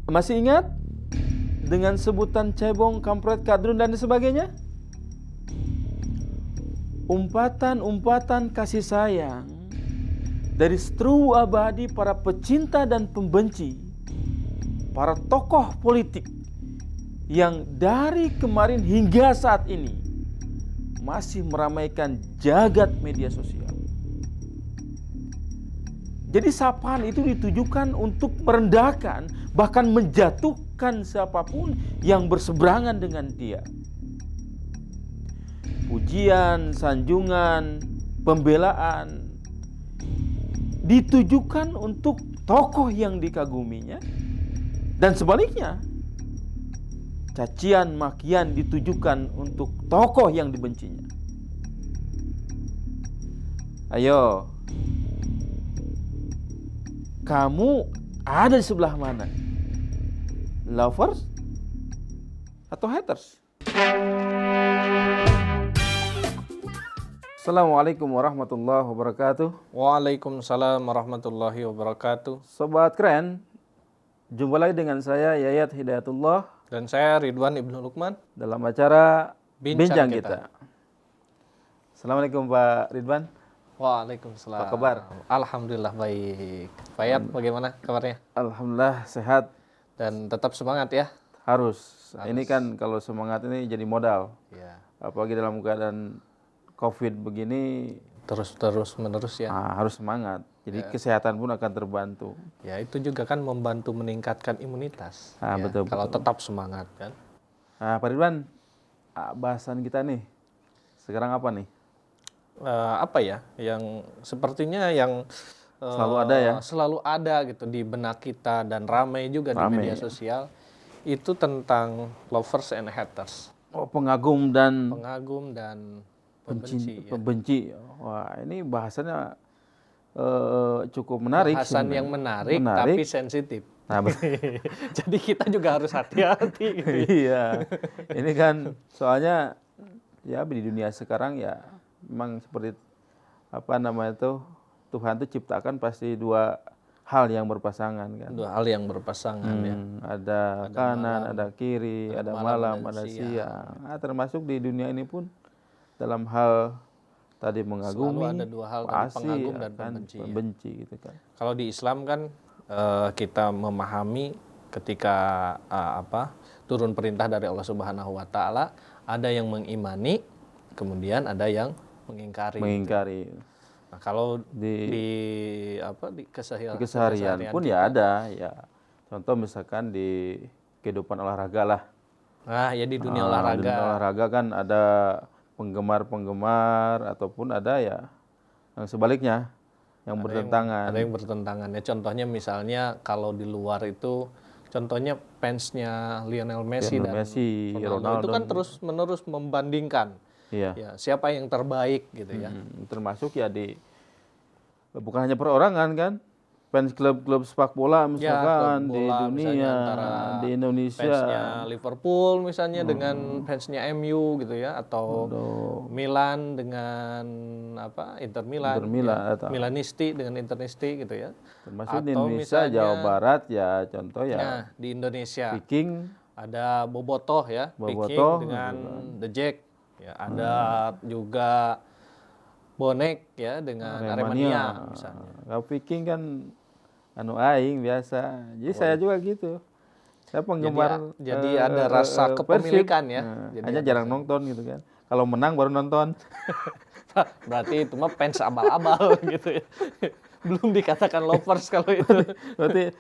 Masih ingat dengan sebutan cebong, kampret, kadrun dan sebagainya? Umpatan-umpatan kasih sayang dari seteru abadi para pecinta dan pembenci, para tokoh politik yang dari kemarin hingga saat ini masih meramaikan jagat media sosial. Jadi sapaan itu ditujukan untuk merendahkan, bahkan menjatuhkan siapapun yang berseberangan dengan dia. Pujian, sanjungan, pembelaan ditujukan untuk tokoh yang dikaguminya, dan sebaliknya cacian makian ditujukan untuk tokoh yang dibencinya. Ayo, kamu ada di sebelah mana? Lovers atau haters? Assalamualaikum warahmatullahi wabarakatuh. Waalaikumsalam warahmatullahi wabarakatuh. Sobat keren, jumpa lagi dengan saya Yayat Hidayatullah Dan saya Ridwan Ibnu Lukman dalam acara Bincang Kita. Assalamualaikum Pak Ridwan. Waalaikumsalam. Apa kabar? Alhamdulillah baik. Pak Yat, bagaimana kabarnya? Alhamdulillah sehat. Dan tetap semangat ya. Harus. Ini kan kalau semangat ini jadi modal. Ya. Apalagi dalam keadaan COVID begini, Terus menerus ya. harus semangat. Jadi kesehatan pun akan terbantu. Ya, itu juga kan membantu meningkatkan imunitas. Ya, Betul. kalau tetap semangat kan. Pak Ridwan, bahasan kita nih sekarang apa nih? Apa ya? Yang sepertinya yang Selalu ada ya? Selalu ada gitu di benak kita dan ramai juga di media sosial. Itu tentang lovers and haters. Pengagum dan pembenci. Wah, ini bahasannya cukup menarik. Bahasan yang menarik tapi sensitif. Jadi kita juga harus hati-hati gitu. Iya. Ini kan soalnya ya di dunia sekarang ya memang seperti Tuhan tuh ciptakan pasti dua hal yang berpasangan kan. Dua hal yang berpasangan ya. Ada kanan, ada kiri, ada malam, ada siang. Termasuk di dunia ini pun dalam hal tadi mengagumi, selalu ada dua hal, pasti pengagum dan pembenci gitu kan. Kalau di Islam kan kita memahami ketika turun perintah dari Allah Subhanahu wa taala, ada yang mengimani, kemudian ada yang mengingkari. Nah, kalau di keseharian pun kita, ya ada ya. Contoh misalkan di kehidupan olahraga lah. Nah, ya di dunia olahraga. Di dunia olahraga kan ada penggemar ataupun ada ya yang sebaliknya yang bertentangan. Ada yang bertentangan ya. Contohnya misalnya kalau di luar itu contohnya fansnya Lionel Messi dan Ronaldo itu kan terus-menerus membandingkan. Iya. Ya, siapa yang terbaik gitu ya. Termasuk ya bukan hanya perorangan kan. Fans klub sepak bola misalkan di dunia, di Indonesia. Fansnya Liverpool misalnya dengan fansnya MU gitu ya, atau Milan dengan Inter Milan ya. Milanisti dengan Internisti gitu ya. Termasuk di Indonesia, misalnya, Jawa Barat ya contoh ya. Nah, di Indonesia Viking ada Bobotoh ya, Viking dengan The Jack ya, ada juga Bonek ya dengan Aremania misalnya. Kalau Viking kan aing biasa. Jadi saya juga gitu. Saya penggemar. Jadi ada rasa kepemilikan ya. Hanya jarang nonton gitu kan. Kalau menang baru nonton. Berarti itu mah fans abal-abal gitu ya. Belum dikatakan lovers kalau itu. Berarti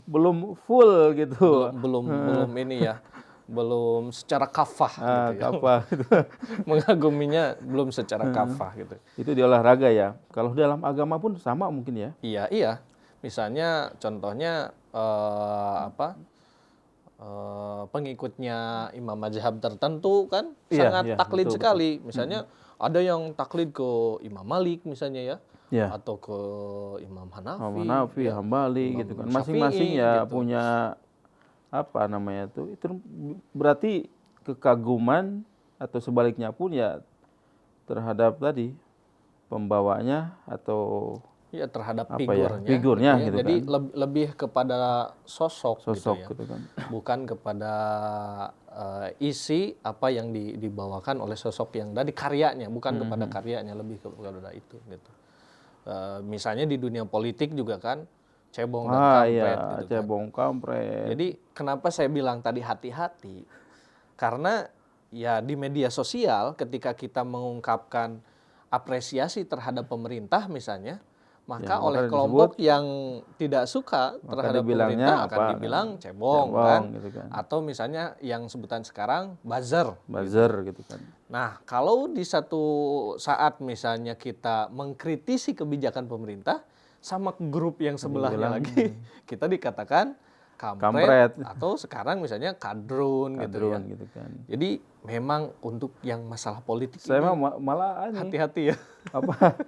belum full gitu. Belum ini ya. Belum secara kafah gitu ya. Kafah gitu. Mengaguminya belum secara kafah gitu. Itu di olahraga ya. Kalau dalam agama pun sama mungkin ya. Iya. Misalnya contohnya pengikutnya imam mazhab tertentu kan sangat taklid sekali. Misalnya ada yang taklid ke Imam Malik misalnya ya. Atau ke Imam Hanafi, Hambali gitu kan. Masing-masing ya gitu. Punya itu berarti kekaguman atau sebaliknya pun ya terhadap tadi pembawanya atau Ya, terhadap apa ya, figurnya, figurnya gitu ya. gitu Jadi kan. lebih kepada sosok gitu Sosok ya. gitu kan. Bukan kepada isi apa yang dibawakan oleh sosok yang tadi, karyanya, bukan kepada karyanya, lebih kepada itu gitu. Misalnya di dunia politik juga kan, cebong dan Wah kampret iya, gitu kan. cebong kampret. Jadi kenapa saya bilang tadi hati-hati? Karena ya di media sosial ketika kita mengungkapkan apresiasi terhadap pemerintah misalnya, Ya, maka oleh maka kelompok disebut, yang tidak suka maka terhadap dibilangnya pemerintah akan apa dibilang kan? cebong Cebong kan, gitu kan. atau misalnya yang sebutan sekarang buzzer. Buzzer gitu kan. Nah, kalau di satu saat misalnya kita mengkritisi kebijakan pemerintah, sama grup yang sebelahnya Dibilang lagi, kita dikatakan kampret, kampret, atau sekarang misalnya kadrun gitu ya. kadrun gitu kan. Jadi memang untuk yang masalah politik Saya ini mah malah ini hati-hati ya. apa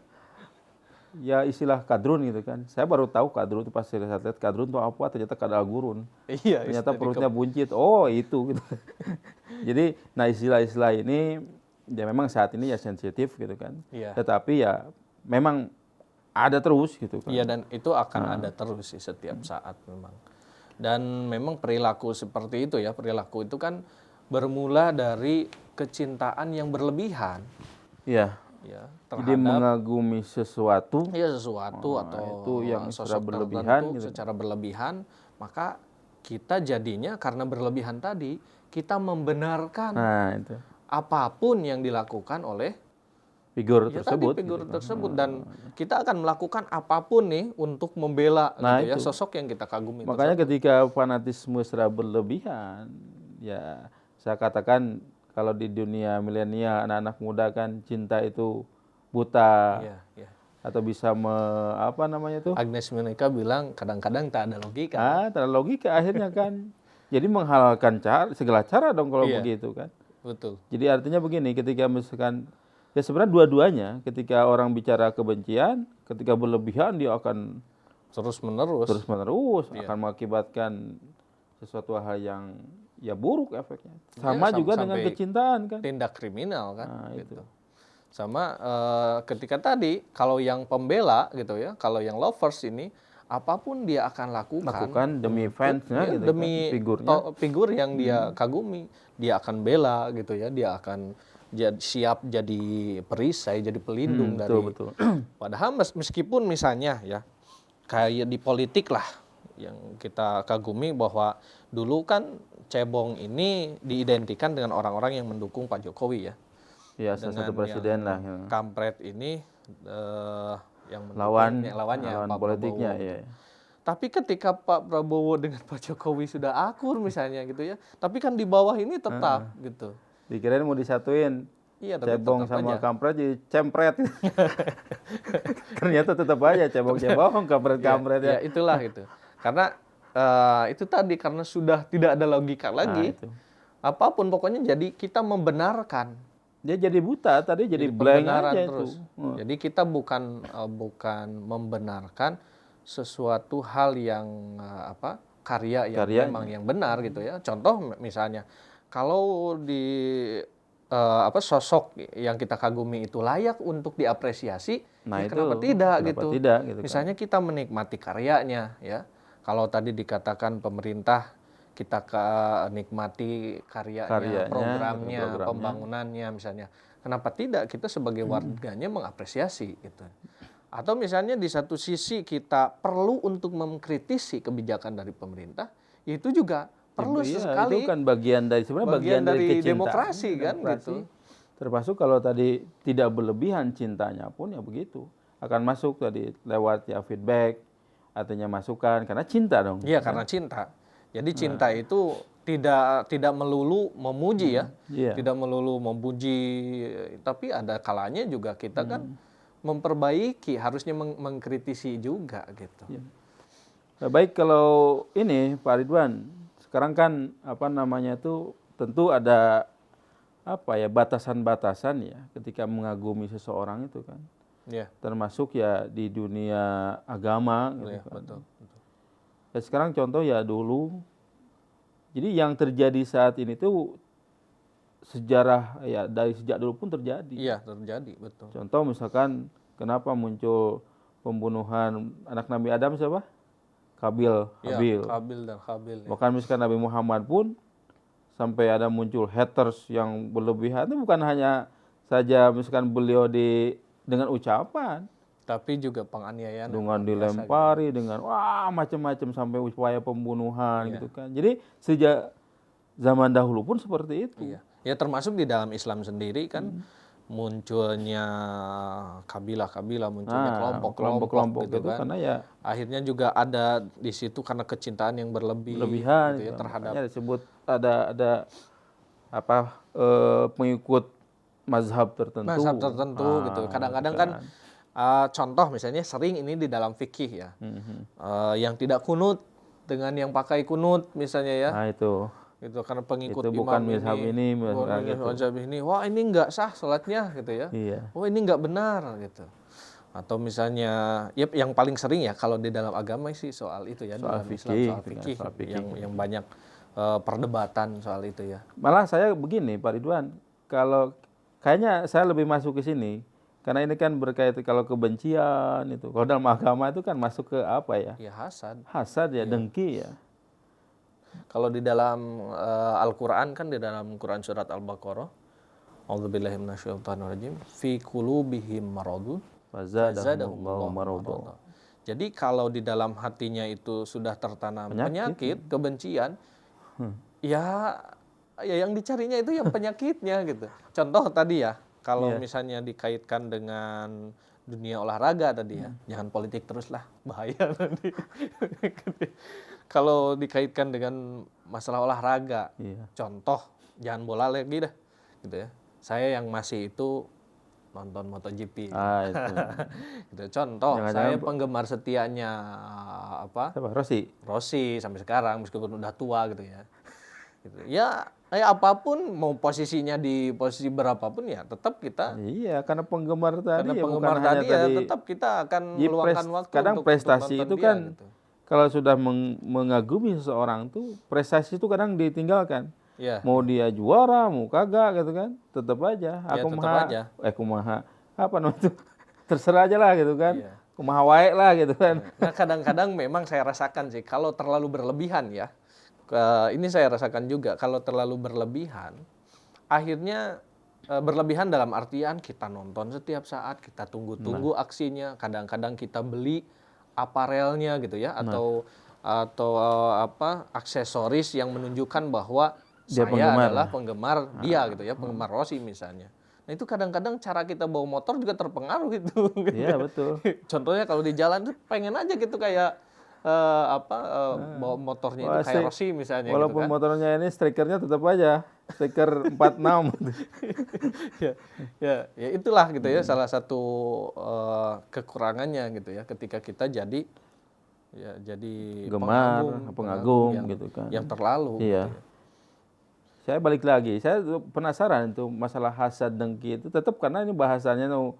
ya istilah kadrun gitu kan. Saya baru tahu kadrun itu pas saya lihat kadrun itu apa, ternyata kadal gurun. Iya, Ternyata dari perutnya buncit. Oh, itu gitu. Jadi, nah istilah-istilah ini ya memang saat ini ya sensitif gitu kan. Iya. Tetapi ya memang ada terus gitu kan. Iya, dan itu akan ada terus sih setiap saat memang. Dan memang perilaku seperti itu ya, perilaku itu kan bermula dari kecintaan yang berlebihan Iya. ya Jadi terhadap mengagumi sesuatu sesuatu nah, atau itu yang secara sosok berlebihan tertentu gitu. secara berlebihan, maka kita jadinya karena berlebihan tadi kita membenarkan Nah, itu apapun yang dilakukan oleh figur ya tersebut tadi figur gitu kan. tersebut, dan kita akan melakukan apapun nih untuk membela Nah, gitu ya itu. sosok yang kita kagumi Makanya tersebut. ketika fanatisme secara berlebihan, ya saya katakan kalau di dunia milenial anak-anak muda kan cinta itu buta Iya, iya. atau bisa apa namanya tuh? Agnes Monica bilang kadang-kadang tak ada logika. Terlalu logika akhirnya kan. Jadi menghalalkan segala cara dong kalau Iya. begitu kan. Betul. Jadi artinya begini, ketika misalkan ya sebenarnya dua-duanya, ketika orang bicara kebencian, ketika berlebihan dia akan Terus-menerus. terus-menerus Iya. akan mengakibatkan sesuatu hal yang ya buruk efeknya. Sama juga dengan sampai kecintaan kan. tindak kriminal kan Nah, gitu. Sama ketika tadi kalau yang pembela gitu ya, kalau yang lovers ini apapun dia akan lakukan Demi fansnya gitu demi kan, figurnya. figur yang dia kagumi, dia akan bela gitu ya, dia akan siap jadi perisai, jadi pelindung dari. Betul. Padahal meskipun misalnya ya kayak di politik lah yang kita kagumi, bahwa dulu kan cebong ini diidentikan dengan orang-orang yang mendukung Pak Jokowi ya. Ya, salah satu presiden lah. Ya. Kampret ini yang Lawan lawannya Pak politiknya Prabowo. ya. Tapi ketika Pak Prabowo dengan Pak Jokowi sudah akur misalnya gitu ya, tapi kan di bawah ini tetap gitu. Dikirain mau disatuin. Iya, tapi Cebong tetap sama aja. kampret jadi cempret. Ternyata tetap aja cebong-cebong, kampret-kampret ya. Ya itulah itu. Karena itu tadi, karena sudah tidak ada logika lagi. itu. Apapun pokoknya jadi kita membenarkan. Dia jadi buta tadi, jadi blank Pembenaran aja terus. itu. Jadi kita bukan membenarkan sesuatu hal yang karya yang memang yang benar gitu ya. Contoh misalnya kalau di sosok yang kita kagumi itu layak untuk diapresiasi, Nah, ya itu kenapa tidak kenapa gitu. tidak gitu kan. Misalnya kita menikmati karyanya ya. Kalau tadi dikatakan pemerintah, kita nikmati karyanya, programnya, pembangunannya misalnya. Kenapa tidak kita sebagai warganya mengapresiasi gitu. Atau misalnya di satu sisi kita perlu untuk mengkritisi kebijakan dari pemerintah, itu juga perlu sekali. Itu kan bagian dari sebenarnya bagian dari kecintaan, demokrasi kan gitu. Termasuk kalau tadi tidak berlebihan cintanya pun ya begitu. Akan masuk tadi lewat ya feedback, artinya masukan karena cinta dong. Iya, karena cinta. Jadi cinta itu tidak melulu memuji ya. Tidak melulu memuji, tapi ada kalanya juga kita kan memperbaiki, harusnya mengkritisi juga gitu. Nah, baik, kalau ini Pak Ridwan, sekarang kan tentu ada batasan-batasan ya ketika mengagumi seseorang itu kan. Yeah. Termasuk ya di dunia agama gitu kan. Betul. Ya sekarang contoh ya dulu. Jadi yang terjadi saat ini tuh sejarah ya dari sejak dulu pun terjadi. Iya, terjadi, betul. Contoh misalkan kenapa muncul pembunuhan anak Nabi Adam siapa? Habil. Kabil dan Habil. Ya. Bahkan misalkan Nabi Muhammad pun sampai ada muncul haters yang berlebihan, itu bukan hanya saja misalkan beliau dengan ucapan, Tapi juga penganiayaan yang dengan luar biasa dilempari, dengan wah macam-macam sampai upaya pembunuhan Iya. gitu kan. Jadi sejak zaman dahulu pun seperti itu. Iya. Ya termasuk di dalam Islam sendiri kan munculnya kabilah-kabilah, munculnya kelompok-kelompok gitu gitu kan. karena ya Akhirnya juga ada di situ karena kecintaan yang berlebihan gitu ya gitu. terhadap Makanya disebut ada pengikut mazhab tertentu. mazhab tertentu gitu. Kadang-kadang kan contoh misalnya sering ini di dalam fikih ya. Yang tidak kunut dengan yang pakai kunut misalnya ya. Nah itu Gitu karena pengikut itu imam bukan mazhab ini, mazhab ini, wah ini enggak sah sholatnya gitu ya. Iya. Oh ini enggak benar gitu. Atau misalnya, ya yang paling sering ya kalau di dalam agama sih soal itu ya, Soal dalam fikih, Islam soal gitu kan, fikih soal fikih. yang banyak perdebatan soal itu ya. Malah saya begini Pak Ridwan, kalau kayaknya saya lebih masuk ke sini karena ini kan berkaitan kalau kebencian itu. Kalau dalam agama itu kan masuk ke apa ya? Ya hasad. Hasad ya, dengki ya. Kalau di dalam Al-Qur'an kan di dalam Quran surat Al-Baqarah, A'udzubillahi minasyaitonirrajim, fi qulubihim maradun Fazadahumullahu marada. Jadi kalau di dalam hatinya itu sudah tertanam penyakit kebencian, ya yang dicarinya itu yang penyakitnya gitu. Contoh tadi ya, kalau misalnya dikaitkan dengan dunia olahraga tadi ya, jangan politik terus lah, bahaya nanti. Kalau dikaitkan dengan masalah olahraga, contoh jangan bola lagi dah, gitu ya. Saya yang masih itu nonton MotoGP. Itu. Gitu. Contoh, saya penggemar setianya Siapa? Rossi Rossi sampai sekarang meskipun udah tua gitu ya. Gitu. Ya apapun mau posisinya di posisi berapapun ya tetap kita. Iya, karena penggemar tadi Karena ya penggemar bukan hanya tadi ya tetap kita akan meluangkan waktu kadang untuk prestasi nonton itu dia, kan gitu. kalau sudah mengagumi seseorang tuh prestasi itu kadang ditinggalkan. Ya. Mau dia juara, mau kagak gitu kan, tetap aja. Ya, Kumaha, apa namanya itu? Terserah aja lah gitu kan. Iya. Kumaha wae lah gitu kan. Nah kadang-kadang memang saya rasakan sih kalau terlalu berlebihan ya, ini saya rasakan juga kalau terlalu berlebihan, akhirnya berlebihan dalam artian kita nonton setiap saat, kita tunggu-tunggu aksinya, kadang-kadang kita beli aparelnya gitu ya, atau aksesoris yang menunjukkan bahwa Dia saya penggemar. adalah penggemar dia gitu ya, penggemar Rossi misalnya. Nah itu kadang-kadang cara kita bawa motor juga terpengaruh gitu. Iya betul. Contohnya kalau di jalan tuh pengen aja gitu kayak bawa motornya itu kayak Rossi misalnya. Walaupun gitu kan. motornya ini stikernya tetap aja stiker 46. ya itulah gitu ya salah satu kekurangannya gitu ya ketika kita jadi pengagum yang, gitu kan. Yang terlalu. Iya. Gitu ya. Saya balik lagi, saya penasaran itu masalah hasad dengki itu tetap karena ini bahasanya itu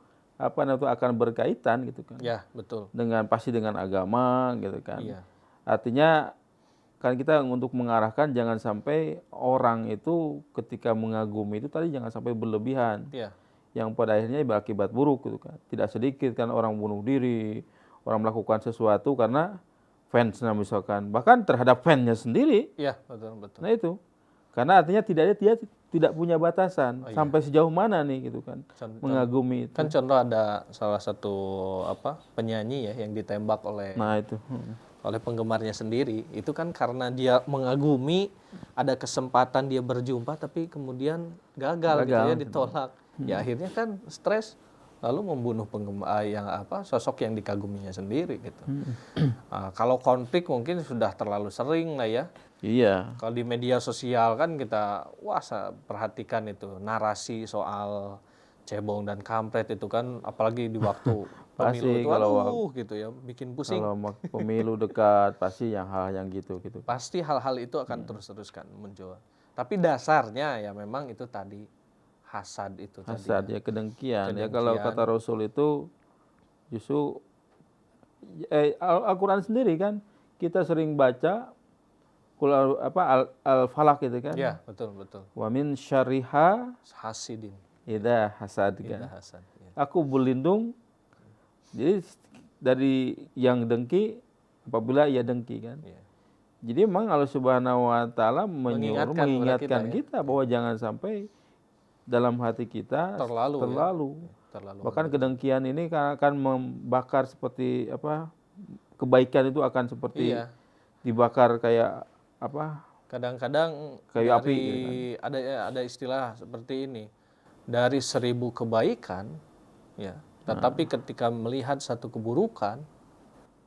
akan berkaitan gitu kan. Ya, betul. Pasti dengan agama gitu kan. Iya. Artinya kan kita untuk mengarahkan jangan sampai orang itu ketika mengagumi itu tadi jangan sampai berlebihan. Iya. Yang pada akhirnya berakibat buruk gitu kan. Tidak sedikit kan orang bunuh diri, orang melakukan sesuatu karena fansnya misalkan, bahkan terhadap fansnya sendiri. Iya, betul. Nah itu. Karena artinya dia tidak punya batasan sampai sejauh mana nih gitu kan mengagumi itu. Kan contoh ada salah satu penyanyi ya yang ditembak oleh oleh penggemarnya sendiri. Itu kan karena dia mengagumi, ada kesempatan dia berjumpa tapi kemudian gagal gitu ya, ditolak. Ya akhirnya kan stres lalu membunuh penggemar sosok yang dikaguminya sendiri gitu. Kalau konflik mungkin sudah terlalu sering lah ya. Iya. Kalau di media sosial kan kita perhatikan itu narasi soal cebong dan kampret itu kan apalagi di waktu pemilu itu gitu ya bikin pusing. Kalau pemilu dekat pasti hal yang gitu. Pasti hal-hal itu akan terus-teruskan muncul. Tapi dasarnya ya memang itu tadi hasad itu tadi. Hasad ya kedengkian. Ya kalau kata Rasul itu justru Al-Qur'an sendiri kan kita sering baca Al-Falaq gitu kan. Iya, betul. Wa min syarriha hasidin. Idza hasad kan. Hasad, ya. Aku berlindung. Jadi dari yang dengki apabila ia dengki kan. Iya. Jadi memang Allah Subhanahu wa taala Mengingatkan kepada mengingatkan kita, kita bahwa jangan sampai dalam hati kita Terlalu, ya. terlalu. Terlalu Bahkan kedengkian ini akan membakar seperti apa? Kebaikan itu akan seperti Iya. dibakar kayak apa? Kadang-kadang Kayu api dari gitu kan. ada istilah seperti ini. Dari 1000 kebaikan, ya, tetapi ketika melihat satu keburukan,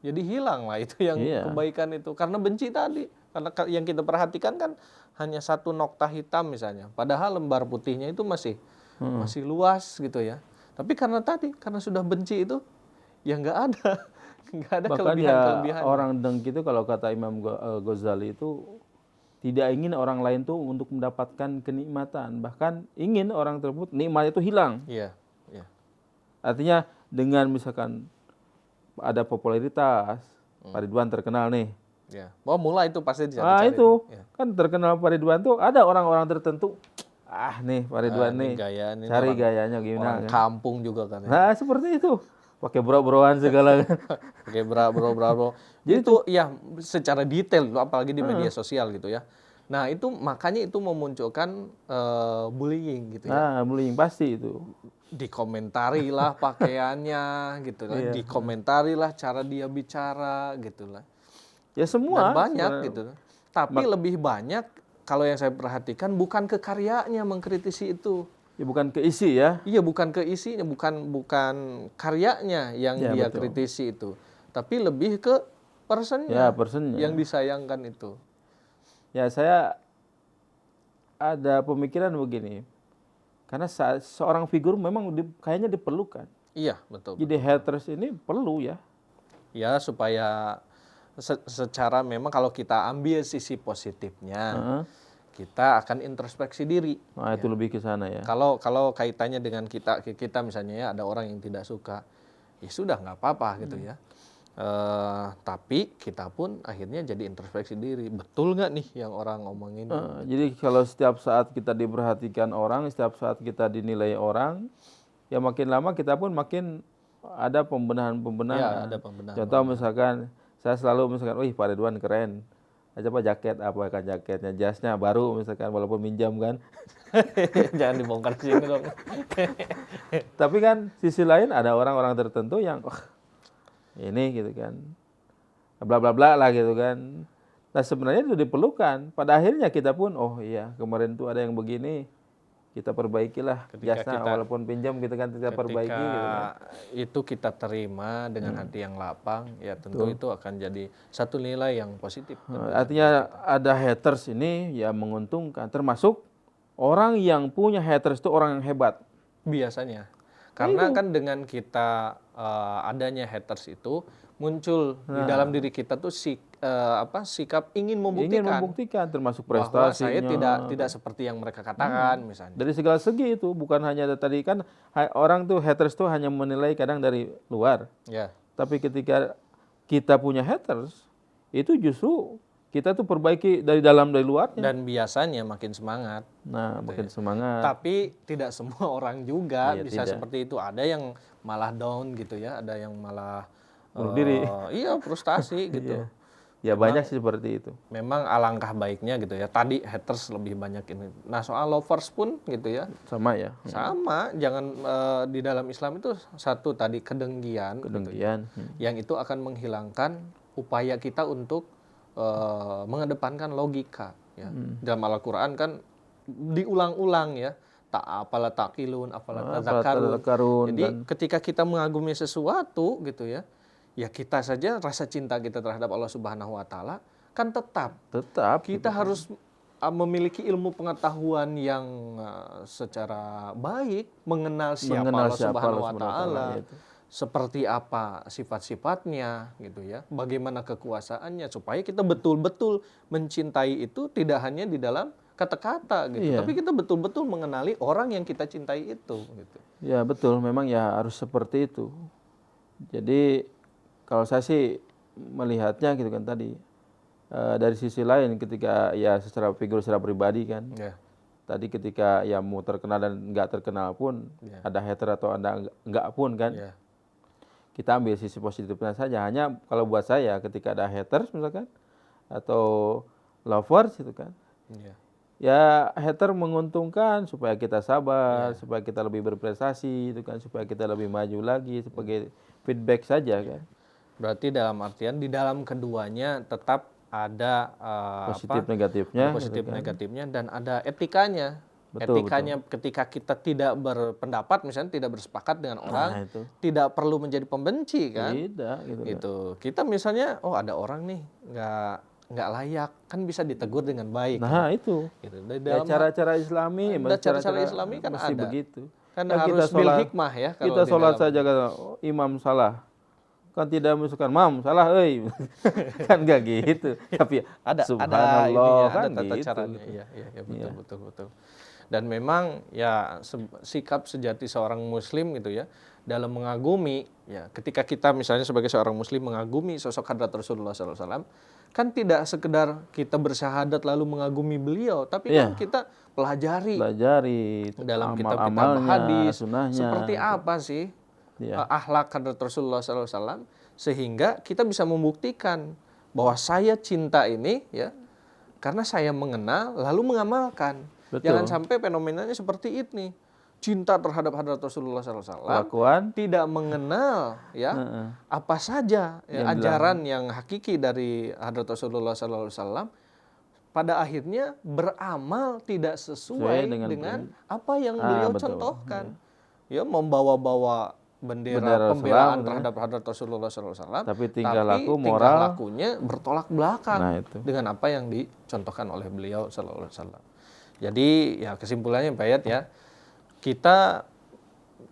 jadi hilang lah itu yang Iya. kebaikan itu karena benci tadi. Karena yang kita perhatikan kan hanya satu nokta hitam misalnya, padahal lembar putihnya itu masih luas gitu ya. Tapi karena sudah benci itu, ya nggak ada nggak ada Bahkan kelebihan-kelebihan. orang dengki itu kalau kata Imam Ghazali itu tidak ingin orang lain tuh untuk mendapatkan kenikmatan, bahkan ingin orang tersebut nikmat itu hilang. Iya, iya. Artinya dengan misalkan ada popularitas, Pak Ridwan terkenal nih. Ya. Oh, mulai itu pasti Ah dicari-cari. itu Ya. kan terkenal Pak Ridwan tuh ada orang-orang tertentu. Nih Pak Ridwan Ini nih, gaya, ini cari orang- gayanya gimana Orang kan. kampung juga kan. Ya. Nah seperti itu, pakai bro-broan segala kan. Oke, bro. Jadi itu ya secara detail, apalagi di media sosial gitu ya. Nah itu makanya itu memunculkan bullying gitu ya. Nah bullying pasti itu. Dikomentari lah pakaiannya gitu lah, Iya. dikomentari lah cara dia bicara gitu lah. Ya semua. Dan banyak sebenarnya. gitu. Tapi lebih banyak kalau yang saya perhatikan bukan ke karyanya mengkritisi itu. Ya bukan keisi ya. Iya, bukan ke isinya, bukan karyanya yang Ya, dia betul. kritisi itu, tapi lebih ke personnya Ya personnya. yang disayangkan itu. Ya saya ada pemikiran begini, karena seorang figur memang kayaknya diperlukan. Iya, betul. Jadi haters ini perlu ya. Ya, supaya secara memang kalau kita ambil sisi positifnya, Heeh. kita akan introspeksi diri. Nah itu lebih ke sana ya. Kalau kaitannya dengan kita misalnya ya ada orang yang tidak suka, ya sudah nggak apa-apa gitu ya. Tapi kita pun akhirnya jadi introspeksi diri. Betul nggak nih yang orang ngomongin? Jadi kalau setiap saat kita diperhatikan orang, setiap saat kita dinilai orang, ya makin lama kita pun makin ada pembenahan-pembenahan. Ya, ada pembenahan. Contoh misalkan saya selalu misalkan, wih Pak Ridwan keren. Coba jaket apa kan jaketnya, jasnya baru misalkan walaupun minjam kan. Jangan dibongkar sini dong. Tapi kan sisi lain ada orang-orang tertentu yang ini gitu kan. Bla bla bla lah gitu kan. Nah sebenarnya itu diperlukan. Pada akhirnya kita pun oh iya kemarin tuh ada yang begini, kita perbaikilah jasnya walaupun pinjam gitu kan kita perbaiki gitu kan. Itu kita terima dengan hati yang lapang, ya tentu itu akan jadi satu nilai yang positif. Artinya ada haters ini ya menguntungkan, termasuk orang yang punya haters itu orang yang hebat. Biasanya. Karena kan dengan kita adanya haters itu muncul di dalam diri kita tuh sikap ingin membuktikan termasuk bahwa prestasinya. saya tidak seperti yang mereka katakan misalnya. Dari segala segi itu bukan hanya tadi kan orang tuh haters tuh hanya menilai kadang dari luar. Ya. Tapi ketika kita punya haters itu justru kita tuh perbaiki dari dalam dari luarnya. Dan biasanya makin semangat. Nah, makin semangat. Tapi tidak semua orang juga Iya, bisa tidak. seperti itu. Ada yang malah down gitu ya, ada yang malah Bunuh diri. Iya, frustasi gitu. Ya banyak sih seperti itu. Memang alangkah baiknya gitu ya. Tadi haters lebih banyak ini. Nah, soal lovers pun gitu ya. Sama ya. Sama, jangan di dalam Islam itu satu tadi kedengkian. Kedengkian. Yang itu akan menghilangkan upaya kita untuk mengedepankan logika ya. Dalam Al-Qur'an kan diulang-ulang ya. Apalah taqilun, apalah tadzakarun. Jadi ketika kita mengagumi sesuatu gitu ya, ya kita saja rasa cinta kita terhadap Allah Subhanahu wa taala kan tetap kita harus memiliki ilmu pengetahuan yang secara baik mengenal siapa Allah Subhanahu wa taala. Seperti apa sifat-sifatnya gitu ya, bagaimana kekuasaannya supaya kita betul-betul mencintai itu tidak hanya di dalam kata-kata gitu, tapi kita betul-betul mengenali orang yang kita cintai itu gitu. Ya betul, memang ya harus seperti itu. Jadi kalau saya sih melihatnya gitu kan tadi dari sisi lain ketika ya secara figur secara pribadi kan. Tadi ketika ya mau terkenal dan nggak terkenal pun ada hater atau ada nggak pun kan. kita ambil sisi positifnya saja. Hanya kalau buat saya ketika ada haters misalkan atau lovers gitu kan, Iya. ya hater menguntungkan supaya kita sabar, supaya kita lebih berprestasi itu kan, supaya kita lebih maju lagi sebagai feedback saja kan. Berarti dalam artian di dalam keduanya tetap ada Positif apa? negatifnya Ada positif gitu kan. negatifnya dan ada etikanya. Betul, Etikanya ketika kita tidak berpendapat, misalnya tidak bersepakat dengan orang, Nah, itu. tidak perlu menjadi pembenci kan? Tidak gitu kan. Gitu. Kita misalnya, oh ada orang nih nggak layak, kan bisa ditegur dengan baik. Nah, itu. Gitu. Di Ya dalam cara-cara Islami, ada cara-cara Islami kan mesti ada. begitu. Kan Ya, harus bil hikmah ya. Kalau Kita di sholat dalam- saja kata oh, imam salah. Kan tidak masukkan mam salah euy. Kan enggak gitu. Tapi ada subhanallah ininya, kan ada tata gitu. caranya. Iya, betul. Dan memang ya sikap sejati seorang muslim gitu ya dalam mengagumi ya ketika kita misalnya sebagai seorang muslim mengagumi sosok hadrat Rasulullah SAW kan tidak sekedar kita bersyahadat lalu mengagumi beliau tapi kan kita pelajari dalam kitab-kitab hadis sunnahnya. seperti apa sih akhlak hadrat Rasulullah SAW sehingga kita bisa membuktikan bahwa saya cinta ini ya karena saya mengenal lalu mengamalkan. Betul. Jangan sampai fenomenanya seperti ini. Cinta terhadap hadrat Rasulullah SAW Kelakuan tidak mengenal ya apa saja ya, ajaran yang hakiki dari hadrat Rasulullah SAW pada akhirnya beramal tidak sesuai dengan apa yang beliau contohkan. Ya membawa-bawa bendera pembelaan terhadap hadrat Rasulullah SAW, tapi tingkah lakunya bertolak belakang dengan apa yang dicontohkan oleh beliau SAW. Jadi ya kesimpulannya Pak Yat ya, kita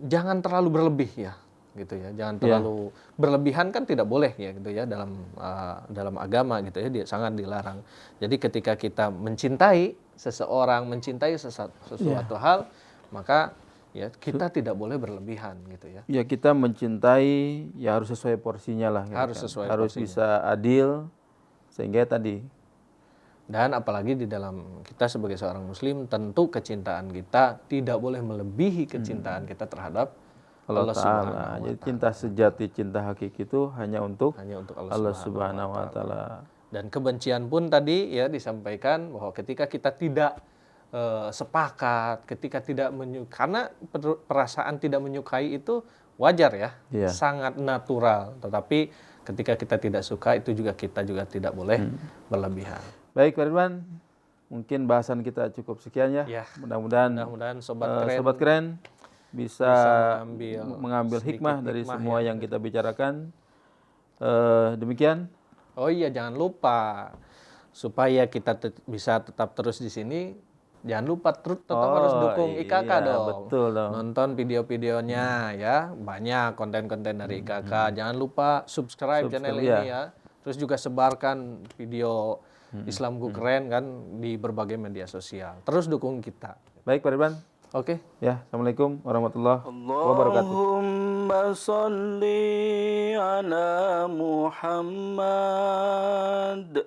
jangan terlalu berlebih ya, gitu ya, jangan terlalu berlebihan kan tidak boleh ya gitu ya dalam agama gitu ya, dia sangat dilarang. Jadi ketika kita mencintai seseorang, mencintai sesuatu hal, maka ya kita tidak boleh berlebihan gitu ya. Ya kita mencintai ya harus sesuai porsinya lah. Harus sesuai harus porsinya. bisa adil sehingga tadi. Dan apalagi di dalam kita sebagai seorang muslim tentu kecintaan kita tidak boleh melebihi kecintaan kita terhadap Allah Subhanahu wa Ta'ala. Jadi cinta sejati, cinta hakiki itu hanya untuk Allah Subhanahu wa Ta'ala. Dan kebencian pun tadi ya disampaikan bahwa ketika kita tidak sepakat, ketika tidak karena perasaan tidak menyukai itu wajar ya, sangat natural. Tetapi ketika kita tidak suka itu kita juga tidak boleh berlebihan. Baik Pak Ridwan, mungkin bahasan kita cukup sekian ya. Mudah-mudahan sobat keren bisa mengambil hikmah dari semua yang kita bicarakan. Demikian. Oh iya, jangan lupa supaya kita bisa tetap terus di sini. Jangan lupa tetap harus dukung IKK dong. Betul dong. Nonton video-videonya ya, banyak konten-konten dari IKK. Jangan lupa subscribe channel ini ya. Terus juga sebarkan video Islamku keren kan di berbagai media sosial. Terus dukung kita. Baik Pak Ridwan. Oke. Ya, Assalamualaikum warahmatullahi wabarakatuh. Allahumma salli ala Muhammad.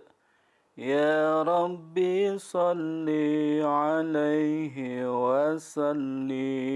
Ya Rabbi salli alaihi wa sallim.